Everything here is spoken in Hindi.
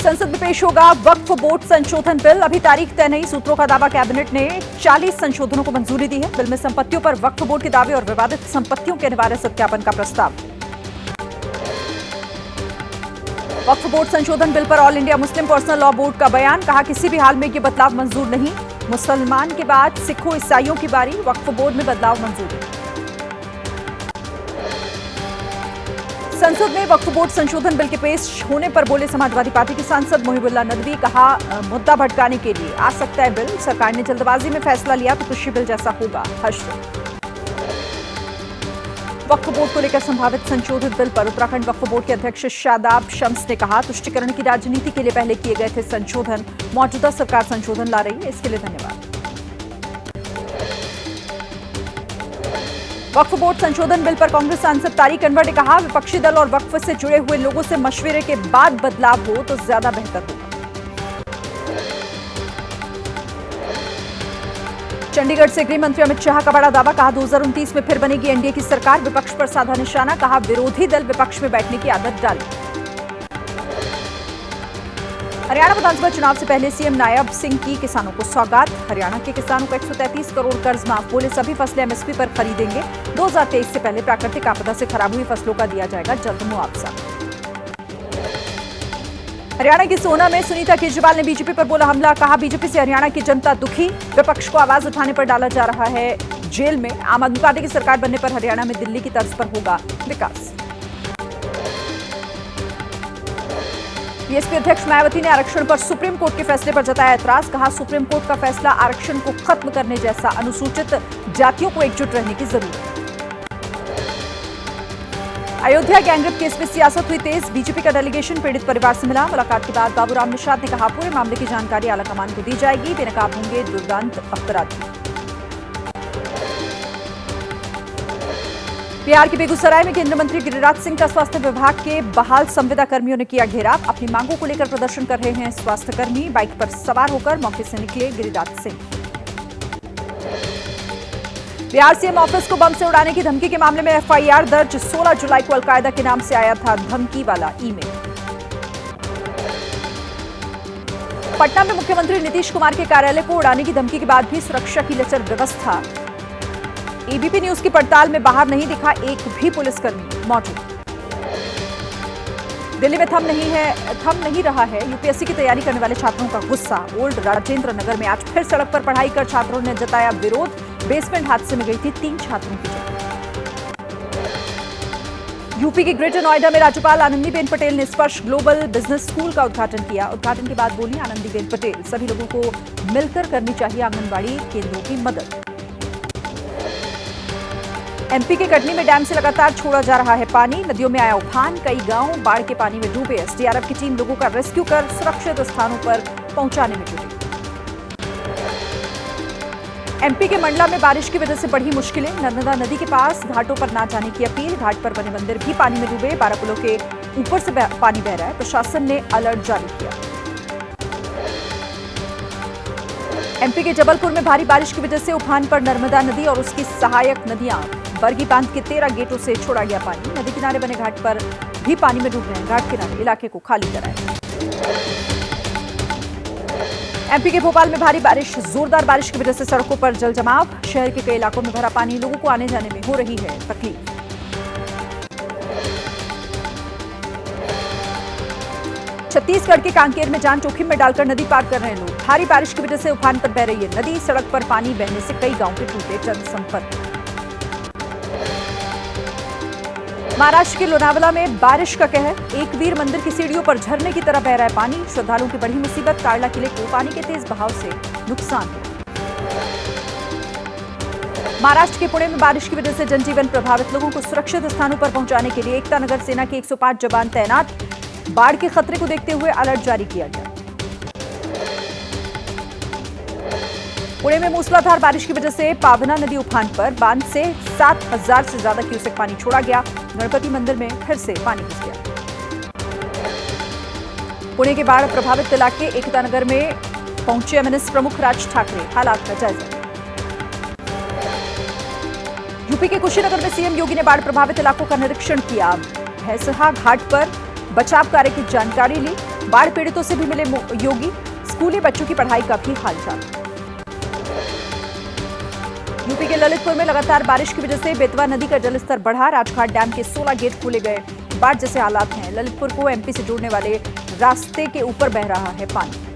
संसद में पेश होगा वक्फ बोर्ड संशोधन बिल। अभी तारीख तय नहीं, सूत्रों का दावा कैबिनेट ने 40 संशोधनों को मंजूरी दी है। बिल में संपत्तियों पर वक्फ बोर्ड के दावे और विवादित संपत्तियों के अनिवार्य सत्यापन का प्रस्ताव। वक्फ बोर्ड संशोधन बिल पर all India Muslim personal law board का बयान, कहा किसी भी हाल में ये बदलाव मंजूर नहीं। मुसलमान के बाद सिखों ईसाइयों की बारी, वक्फ बोर्ड में बदलाव मंजूर। संसद में वक्फ बोर्ड संशोधन बिल के पेश होने पर बोले समाजवादी पार्टी के सांसद मुहिबुल्लाह नदवी, कहा मुद्दा भटकाने के लिए आ सकता है बिल, सरकार ने जल्दबाजी में फैसला लिया तो कृषि बिल जैसा होगा। हर्ष। वक्फ बोर्ड को लेकर संभावित संशोधित बिल पर उत्तराखंड वक्फ बोर्ड के अध्यक्ष शादाब शम्स ने कहा तुष्टिकरण की राजनीति के लिए पहले किए गए थे संशोधन, मौजूदा सरकार संशोधन ला रही है, इसके लिए धन्यवाद। वक्फ बोर्ड संशोधन बिल पर कांग्रेस सांसद तारिक अनवर ने कहा विपक्षी दल और वक्फ से जुड़े हुए लोगों से मशवरे के बाद बदलाव हो तो ज्यादा बेहतर होगा। चंडीगढ़ से गृह मंत्री अमित शाह का बड़ा दावा, कहा 2029 में फिर बनेगी एनडीए की सरकार, विपक्ष पर साधा निशाना, कहा विरोधी दल विपक्ष में बैठने की आदत डाले। हरियाणा विधानसभा चुनाव से पहले सीएम नायब सिंह की किसानों को सौगात, हरियाणा के किसानों को 133 करोड़ कर्ज माफ, बोले सभी फसलें एमएसपी पर खरीदेंगे। 2023 से पहले प्राकृतिक आपदा से खराब हुई फसलों का दिया जाएगा जल्द मुआवजा। हरियाणा की सोहना में सुनीता केजरीवाल ने बीजेपी पर बोला हमला, कहा बीजेपी से हरियाणा की जनता दुखी, विपक्ष को आवाज उठाने पर डाला जा रहा है जेल में। आम आदमी पार्टी की सरकार बनने पर हरियाणा में दिल्ली की तर्ज पर होगा विकास। बीएसपी अध्यक्ष मायावती ने आरक्षण पर सुप्रीम कोर्ट के फैसले पर जताया ऐतराज, कहा सुप्रीम कोर्ट का फैसला आरक्षण को खत्म करने जैसा, अनुसूचित जातियों को एकजुट रहने की जरूरत। अयोध्या गैंगरेप केस में सियासत हुई तेज, बीजेपी का डेलीगेशन पीड़ित परिवार से मिला। मुलाकात के बाद बाबूराम निषाद ने कहा पूरे मामले की जानकारी आलाकमान को दी जाएगी, बेनकाब होंगे दुर्दांत अपराधी। बिहार के बेगूसराय में केंद्रीय मंत्री गिरिराज सिंह का स्वास्थ्य विभाग के बहाल संविदा कर्मियों ने किया घेराव, अपनी मांगों को लेकर प्रदर्शन कर रहे हैं स्वास्थ्यकर्मी। बाइक पर सवार होकर मौके से निकले गिरिराज सिंह। बिहार सीएम ऑफिस को बम से उड़ाने की धमकी के मामले में एफआईआर दर्ज, 16 जुलाई को अलकायदा के नाम से आया था धमकी वाला ईमेल। पटना में मुख्यमंत्री नीतीश कुमार के कार्यालय को उड़ाने की धमकी के बाद भी सुरक्षा की लचर व्यवस्था। एबीपी न्यूज की पड़ताल में बाहर नहीं दिखा एक भी पुलिसकर्मी मौजूद। दिल्ली में थम नहीं रहा है यूपीएससी की तैयारी करने वाले छात्रों का गुस्सा। ओल्ड राजेंद्र नगर में आज फिर सड़क पर पढ़ाई कर छात्रों ने जताया विरोध, बेसमेंट हादसे में गई थी 3 छात्रों की जान। यूपी के ग्रेटर नोएडा में राज्यपाल आनंदीबेन पटेल ने स्पर्श ग्लोबल बिजनेस स्कूल का उद्घाटन किया। उद्घाटन के बाद बोली आनंदीबेन पटेल, सभी लोगों को मिलकर करनी चाहिए आंगनबाड़ी केंद्रों की मदद। एमपी के कटनी में डैम से लगातार छोड़ा जा रहा है पानी, नदियों में आया उफान, कई गांव बाढ़ के पानी में डूबे। एसडीआरएफ की टीम लोगों का रेस्क्यू कर सुरक्षित स्थानों पर पहुंचाने में जुटी। एमपी के मंडला में बारिश की वजह से बढ़ी मुश्किलें, नर्मदा नदी के पास घाटों पर ना जाने की अपील, घाट पर बने मंदिर भी पानी में डूबे। 12 पुलों के ऊपर से पानी बह रहा है, प्रशासन ने अलर्ट जारी किया। एमपी के जबलपुर में भारी बारिश की वजह से उफान पर नर्मदा नदी और उसकी सहायक नदियां, बरगी बांध के 13 गेटों से छोड़ा गया पानी। नदी किनारे बने घाट पर भी पानी में डूब रहे हैं, घाट किनारे इलाके को खाली कराएं। एमपी के भोपाल में भारी बारिश, जोरदार बारिश की वजह से सड़कों पर जल जमाव, शहर के कई इलाकों में भरा पानी, लोगों को आने जाने में हो रही है तकलीफ। छत्तीसगढ़ के कांकेर में जान जोखिम में डालकर नदी पार कर रहे हैं लोग। भारी बारिश की वजह से उफान पर बह रही है नदी, सड़क पर पानी बहने से कई गांव के टूटे जनसंपर्क। महाराष्ट्र के लोनावला में बारिश का कहर, एक वीर मंदिर की सीढ़ियों पर झरने की तरह बह रहा है पानी, श्रद्धालुओं की बड़ी मुसीबत। कार्ला किले को पानी के तेज बहाव से नुकसान हुआ। महाराष्ट्र के पुणे में बारिश की वजह से जनजीवन प्रभावित, लोगों को सुरक्षित स्थानों पर पहुंचाने के लिए एकता नगर सेना के 105 जवान तैनात। बाढ़ के खतरे को देखते हुए अलर्ट जारी किया गया। पुणे में मूसलाधार बारिश की वजह से पावना नदी उफान पर, बांध से 7000 से ज्यादा क्यूसेक पानी छोड़ा गया। गणपति मंदिर में फिर से पानी घुस गया। पुणे के बाढ़ प्रभावित इलाके एकता नगर में पहुंचे एमएनएस प्रमुख राज ठाकरे, हालात का जायजा। यूपी के कुशीनगर में सीएम योगी ने बाढ़ प्रभावित इलाकों का निरीक्षण किया। भैंसहा घाट पर बचाव कार्य की जानकारी ली। बाढ़ पीड़ितों से भी मिले योगी, स्कूली बच्चों की पढ़ाई का भी हालचाल। यूपी के ललितपुर में लगातार बारिश की वजह से बेतवा नदी का जलस्तर बढ़ा। राजघाट डैम के 16 गेट खोले गए। बाढ़ जैसे हालात हैं। ललितपुर को एमपी से जोड़ने वाले रास्ते के ऊपर बह रहा है पानी।